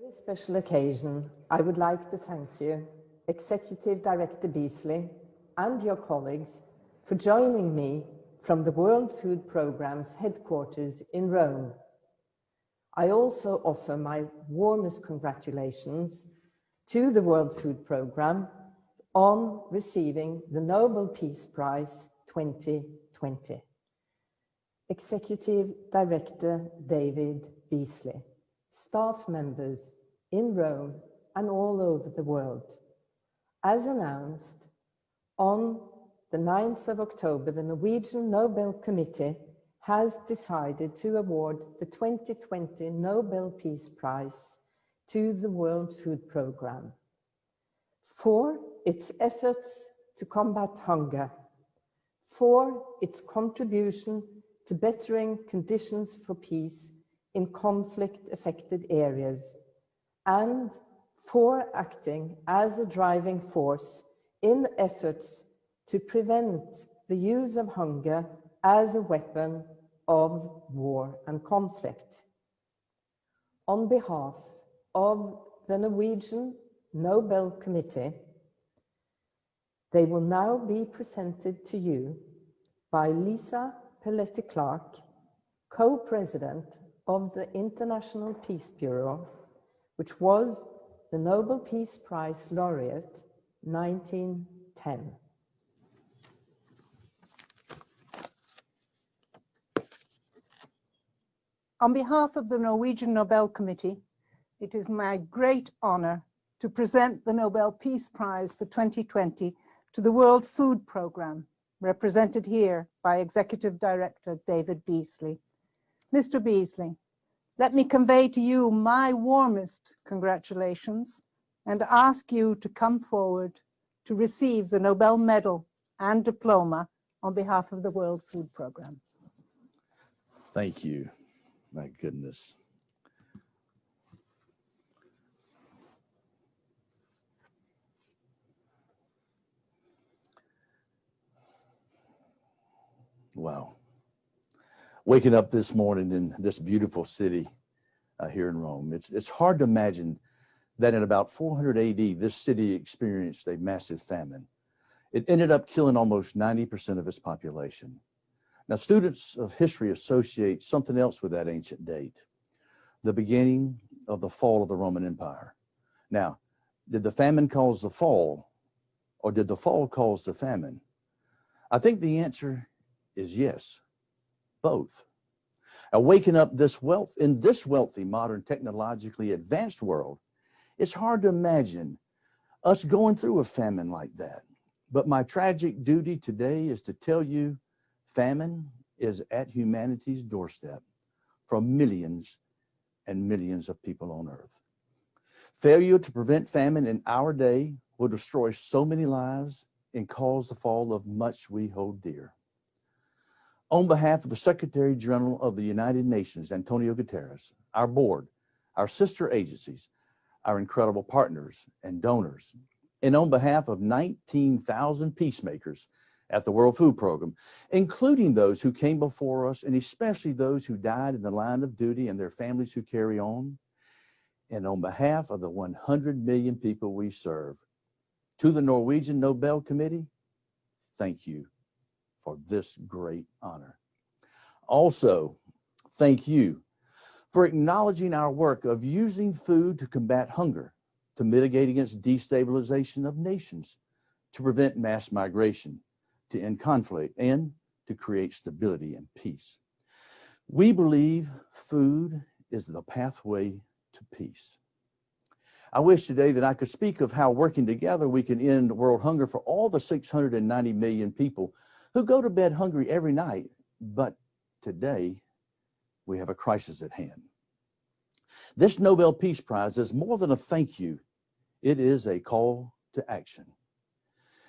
very special occasion, I would like to thank you, Executive Director Beasley, and your colleagues for joining me from the World Food Programme's headquarters in Rome. I also offer my warmest congratulations to the World Food Programme on receiving the Nobel Peace Prize 2020. Executive Director David Beasley, staff members in Rome and all over the world. As announced, on the 9th of October, the Norwegian Nobel Committee has decided to award the 2020 Nobel Peace Prize to the World Food Programme for its efforts to combat hunger, for its contribution to bettering conditions for peace in conflict-affected areas, and for acting as a driving force in efforts to prevent the use of hunger as a weapon of war and conflict. On behalf of the Norwegian Nobel Committee, they will now be presented to you by Lisa Pelletti-Clark, co-president of the International Peace Bureau, which was the Nobel Peace Prize laureate 1910. On behalf of the Norwegian Nobel Committee, it is my great honor to present the Nobel Peace Prize for 2020 to the World Food Programme, represented here by Executive Director David Beasley. Mr. Beasley, let me convey to you my warmest congratulations and ask you to come forward to receive the Nobel Medal and Diploma on behalf of the World Food Programme. Thank you. My goodness. Wow. Waking up this morning in this beautiful city here in Rome, it's hard to imagine that in about 400 AD, this city experienced a massive famine. It ended up killing almost 90% of its population. Now, students of history associate something else with that ancient date, the beginning of the fall of the Roman Empire. Now, did the famine cause the fall, or did the fall cause the famine? I think the answer is yes, both. Now, waking up in this wealthy, modern, technologically advanced world, it's hard to imagine us going through a famine like that. But my tragic duty today is to tell you famine is at humanity's doorstep for millions and millions of people on earth. Failure to prevent famine in our day will destroy so many lives and cause the fall of much we hold dear. On behalf of the Secretary General of the United Nations, Antonio Guterres, our board, our sister agencies, our incredible partners and donors, and on behalf of 19,000 peacemakers at the World Food Programme, including those who came before us, and especially those who died in the line of duty and their families who carry on, and on behalf of the 100 million people we serve, to the Norwegian Nobel Committee, thank you for this great honor. Also, thank you for acknowledging our work of using food to combat hunger, to mitigate against destabilization of nations, to prevent mass migration, to end conflict, and to create stability and peace. We believe food is the pathway to peace. I wish today that I could speak of how working together we can end world hunger for all the 690 million people who go to bed hungry every night, but today we have a crisis at hand. This Nobel Peace Prize is more than a thank you. It is a call to action.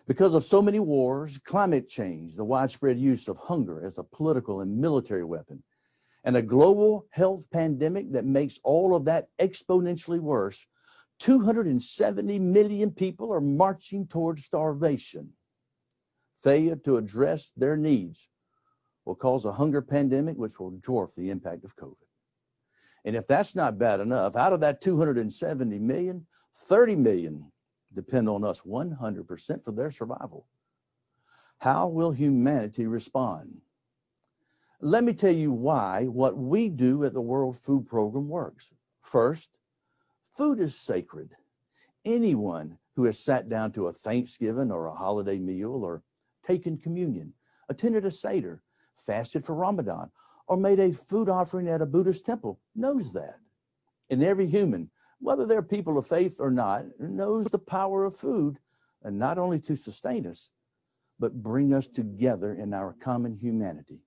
Because of so many wars, climate change, the widespread use of hunger as a political and military weapon, and a global health pandemic that makes all of that exponentially worse, 270 million people are marching towards starvation. Failure to address their needs will cause a hunger pandemic which will dwarf the impact of COVID. And if that's not bad enough, out of that 270 million, 30 million depend on us 100% for their survival. How will humanity respond? Let me tell you why what we do at the World Food Program works. First, food is sacred. Anyone who has sat down to a Thanksgiving or a holiday meal or taken communion, attended a Seder, fasted for Ramadan, or made a food offering at a Buddhist temple knows that. And every human, whether they're people of faith or not, knows the power of food, and not only to sustain us, but bring us together in our common humanity.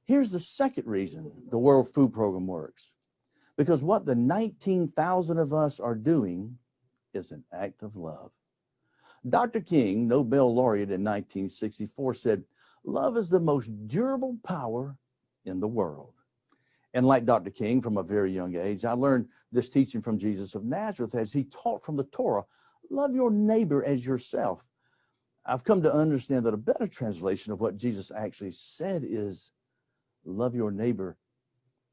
Here's the second reason the World Food Program works. Because what the 19,000 of us are doing is an act of love. Dr. King, Nobel laureate in 1964, said, "Love is the most durable power in the world." And like Dr. King, from a very young age, I learned this teaching from Jesus of Nazareth as he taught from the Torah, love your neighbor as yourself. I've come to understand that a better translation of what Jesus actually said is, love your neighbor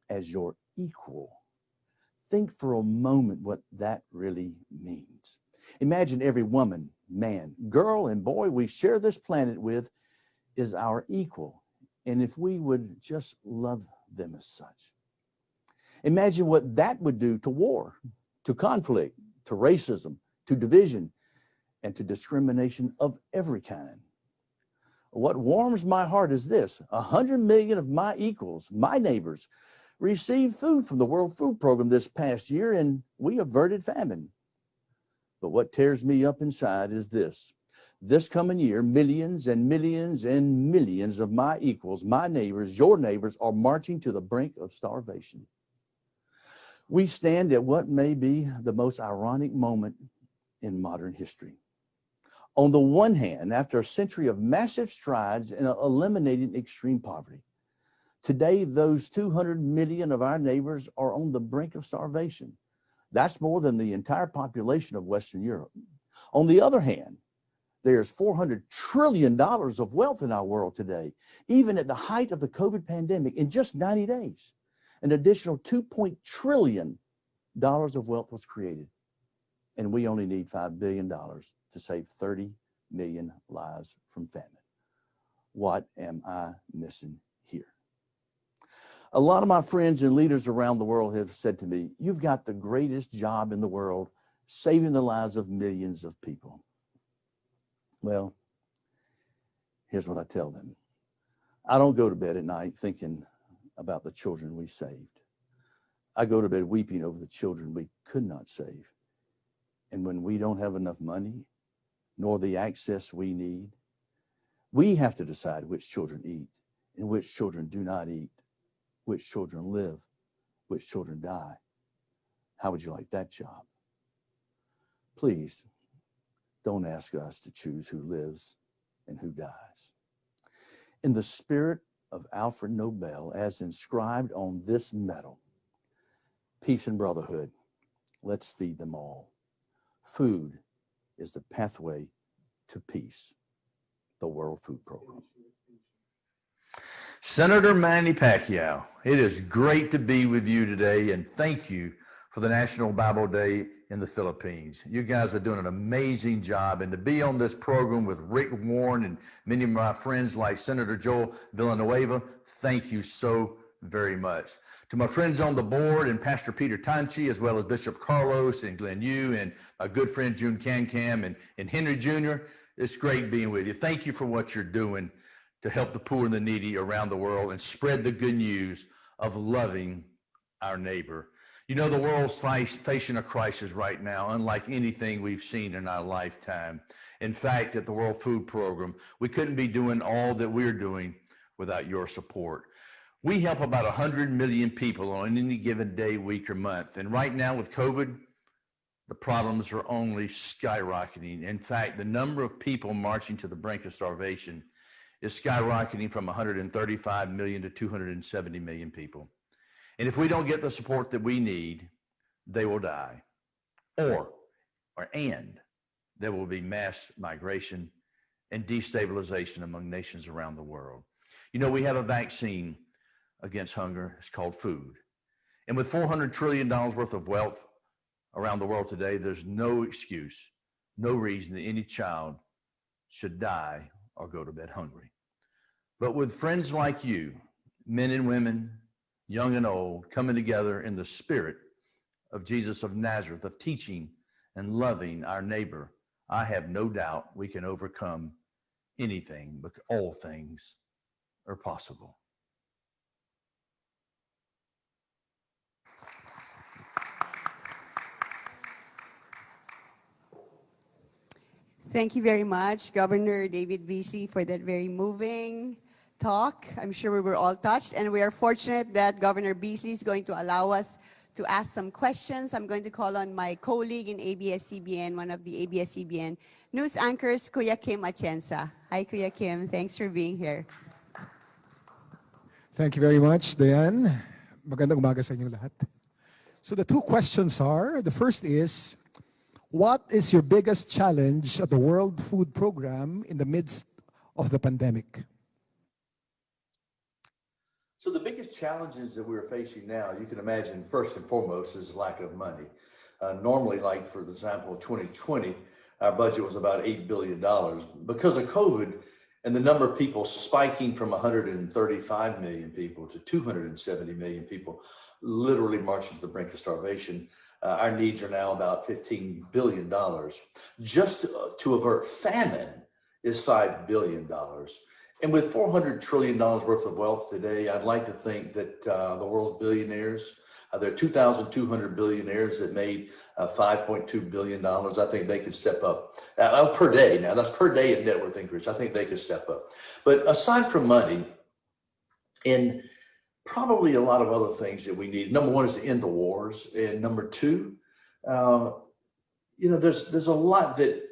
as your equal. Think for a moment what that really means. Imagine every woman, man, girl, and boy we share this planet with is our equal. And if we would just love them as such. Imagine what that would do to war, to conflict, to racism, to division, and to discrimination of every kind. What warms my heart is this: 100 million of my equals, my neighbors, received food from the World Food Program this past year, and we averted famine. But what tears me up inside is this. This coming year, millions and millions and millions of my equals, my neighbors, your neighbors, are marching to the brink of starvation. We stand at what may be the most ironic moment in modern history. On the one hand, after a century of massive strides in eliminating extreme poverty, today those 200 million of our neighbors are on the brink of starvation. That's more than the entire population of Western Europe. On the other hand, there's $400 trillion of wealth in our world today. Even at the height of the COVID pandemic, in just 90 days, an additional $2 trillion of wealth was created. And we only need $5 billion to save 30 million lives from famine. What am I missing here? A lot of my friends and leaders around the world have said to me, you've got the greatest job in the world, saving the lives of millions of people. Well, here's what I tell them. I don't go to bed at night thinking about the children we saved. I go to bed weeping over the children we could not save. And when we don't have enough money, nor the access we need, we have to decide which children eat and which children do not eat, which children live, which children die. How would you like that job? Please, don't ask us to choose who lives and who dies. In the spirit of Alfred Nobel, as inscribed on this medal, peace and brotherhood, let's feed them all. Food is the pathway to peace. The World Food Program. Senator Manny Pacquiao, it is great to be with you today, and thank you for the National Bible Day in the Philippines. You guys are doing an amazing job, and to be on this program with Rick Warren and many of my friends like Senator Joel Villanueva, thank you so very much. To my friends on the board and Pastor Peter Tanchi, as well as Bishop Carlos and Glenn Yu and my good friend June Cancam and Henry Jr., it's great being with you. Thank you for what you're doing to help the poor and the needy around the world and spread the good news of loving our neighbor. You know, the world's facing a crisis right now, unlike anything we've seen in our lifetime. In fact, at the World Food Program, we couldn't be doing all that we're doing without your support. We help about 100 million people on any given day, week, or month. And right now with COVID, the problems are only skyrocketing. In fact, the number of people marching to the brink of starvation is skyrocketing from 135 million to 270 million people. And if we don't get the support that we need, they will die. And there will be mass migration and destabilization among nations around the world. You know, we have a vaccine against hunger. It's called food. And with $400 trillion worth of wealth around the world today, there's no excuse, no reason that any child should die or go to bed hungry. But with friends like you, men and women, young and old, coming together in the spirit of Jesus of Nazareth, of teaching and loving our neighbor, I have no doubt we can overcome anything, because all things are possible. Thank you very much, Governor David Beasley, for that very moving talk. I'm sure we were all touched, and we are fortunate that Governor Beasley is going to allow us to ask some questions. I'm going to call on my colleague in ABS-CBN, one of the ABS-CBN news anchors, Kuya Kim Atienza. Hi, Kuya Kim. Thanks for being here. Thank you very much, Diane. Magandang umaga sa inyong lahat. So the two questions are, the first is, what is your biggest challenge at the World Food Program in the midst of the pandemic? So the biggest challenges that we're facing now, you can imagine, first and foremost, is lack of money. Normally, like for example, 2020, our budget was about $8 billion. Because of COVID and the number of people spiking from 135 million people to 270 million people, literally marching to the brink of starvation, our needs are now about $15 billion. Just to avert famine is $5 billion. And with $400 trillion worth of wealth today, I'd like to think that the world's billionaires, there are 2,200 billionaires that made $5.2 billion. I think they could step up per day. Now, that's per day of net worth increase. I think they could step up. But aside from money, and probably a lot of other things that we need. Number one is to end the wars. And number two, there's a lot that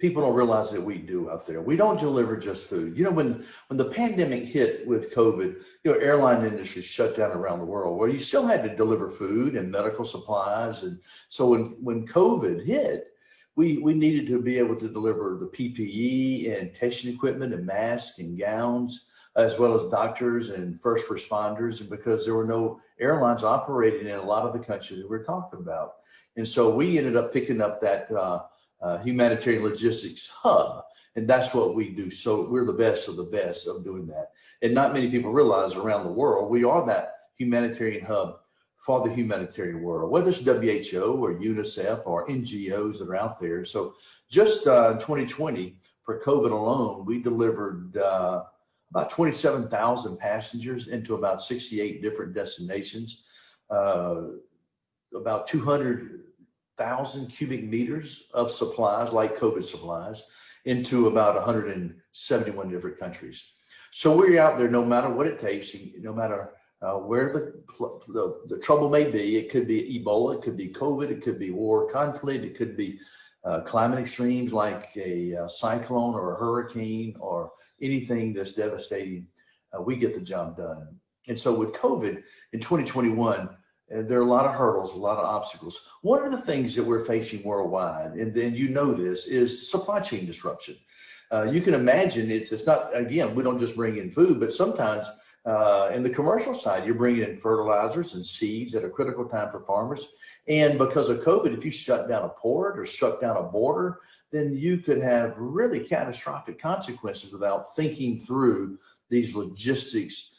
people don't realize that we do out there. We don't deliver just food. When the pandemic hit with COVID, airline industry shut down around the world. Well, you still had to deliver food and medical supplies. And so when COVID hit, we needed to be able to deliver the PPE and testing equipment and masks and gowns, as well as doctors and first responders, and because there were no airlines operating in a lot of the countries that we're talking about. And so we ended up picking up that humanitarian logistics hub, and that's what we do. So we're the best of the best of doing that. And not many people realize around the world, we are that humanitarian hub for the humanitarian world, whether it's WHO or UNICEF or NGOs that are out there. So just in 2020, for COVID alone, we delivered about 27,000 passengers into about 68 different destinations, about 200,000 cubic meters of supplies, like COVID supplies, into about 171 different countries. So we're out there no matter what it takes, no matter where the trouble may be. It could be Ebola, it could be COVID, it could be war, conflict, it could be climate extremes like a cyclone or a hurricane or anything that's devastating. We get the job done. And so with COVID in 2021, there are a lot of hurdles, a lot of obstacles. One of the things that we're facing worldwide, and then this, is supply chain disruption. You can imagine it's not, again, we don't just bring in food, but sometimes in the commercial side, you're bringing in fertilizers and seeds at a critical time for farmers. And because of COVID, if you shut down a port or shut down a border, then you could have really catastrophic consequences without thinking through these logistics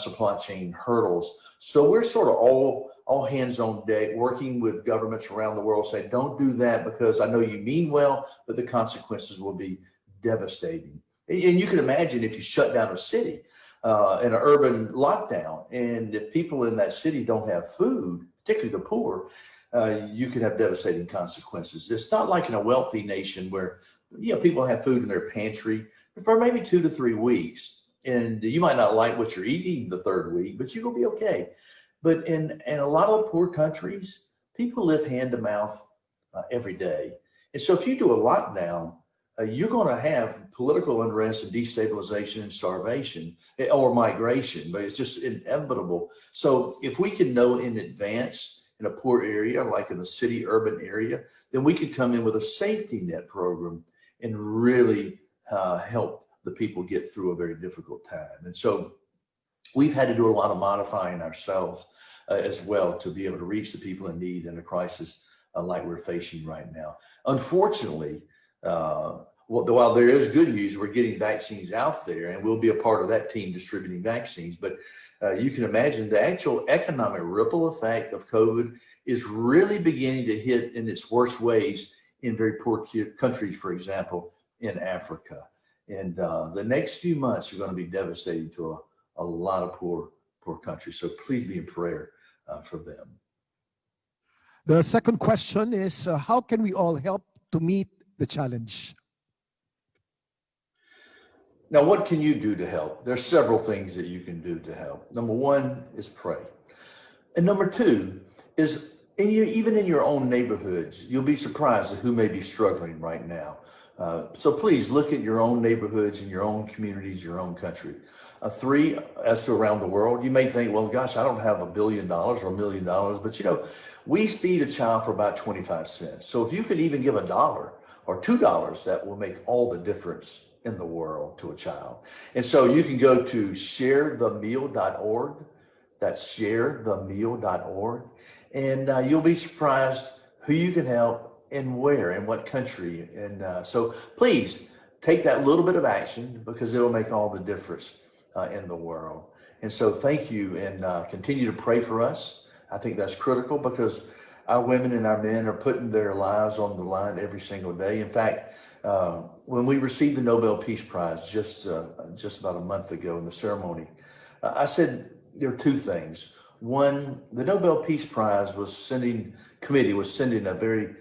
supply chain hurdles. So we're sort of all hands on deck, working with governments around the world, saying, don't do that because I know you mean well, but the consequences will be devastating. And you can imagine if you shut down a city in an urban lockdown, and if people in that city don't have food, particularly the poor, you could have devastating consequences. It's not like in a wealthy nation where people have food in their pantry for maybe 2 to 3 weeks, and you might not like what you're eating the third week, but you're gonna be okay. But in a lot of poor countries, people live hand to mouth every day, and so if you do a lockdown, you're going to have political unrest and destabilization and starvation or migration, but it's just inevitable. So if we can know in advance in a poor area, like in a city urban area, then we could come in with a safety net program and really help the people get through a very difficult time. And so we've had to do a lot of modifying ourselves. as well to be able to reach the people in need in a crisis like we're facing right now. Unfortunately, while there is good news, we're getting vaccines out there, and we'll be a part of that team distributing vaccines. But you can imagine the actual economic ripple effect of COVID is really beginning to hit in its worst ways in very poor countries, for example, in Africa. And the next few months are going to be devastating to a lot of poor countries. So please be in prayer for them. The second question is, how can we all help to meet the challenge? Now, what can you do to help? There's several things that you can do to help. Number one is pray. And number two is, even in your own neighborhoods, you'll be surprised at who may be struggling right now. So please look at your own neighborhoods and your own communities, your own country. Three, as to around the world, you may think, well, gosh, I don't have $1 billion or $1 million, but you know, we feed a child for about 25 cents. So if you could even give $1 or $2, that will make all the difference in the world to a child. And so you can go to sharethemeal.org. That's sharethemeal.org. And you'll be surprised who you can help and where and what country. And so please take that little bit of action, because it will make all the difference in the world. And so thank you, and continue to pray for us. I think that's critical, because our women and our men are putting their lives on the line every single day. In fact, when we received the Nobel Peace Prize just about a month ago in the ceremony, I said there are two things. One, the Nobel Peace Prize committee was sending a very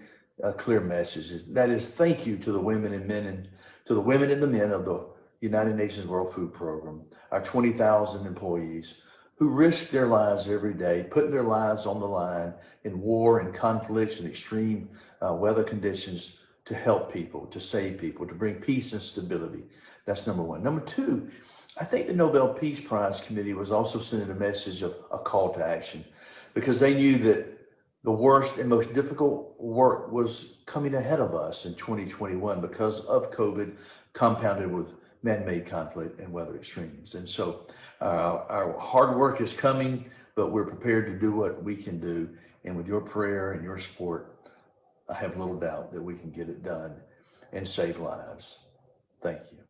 clear message. That is, thank you to the women and the men of the United Nations World Food Program, our 20,000 employees who risk their lives every day, putting their lives on the line in war and conflicts and extreme weather conditions to help people, to save people, to bring peace and stability. That's number one. Number two, I think the Nobel Peace Prize Committee was also sending a message of a call to action, because they knew that the worst and most difficult work was coming ahead of us in 2021 because of COVID, compounded with man-made conflict and weather extremes. And so our hard work is coming, but we're prepared to do what we can do. And with your prayer and your support, I have little doubt that we can get it done and save lives. Thank you.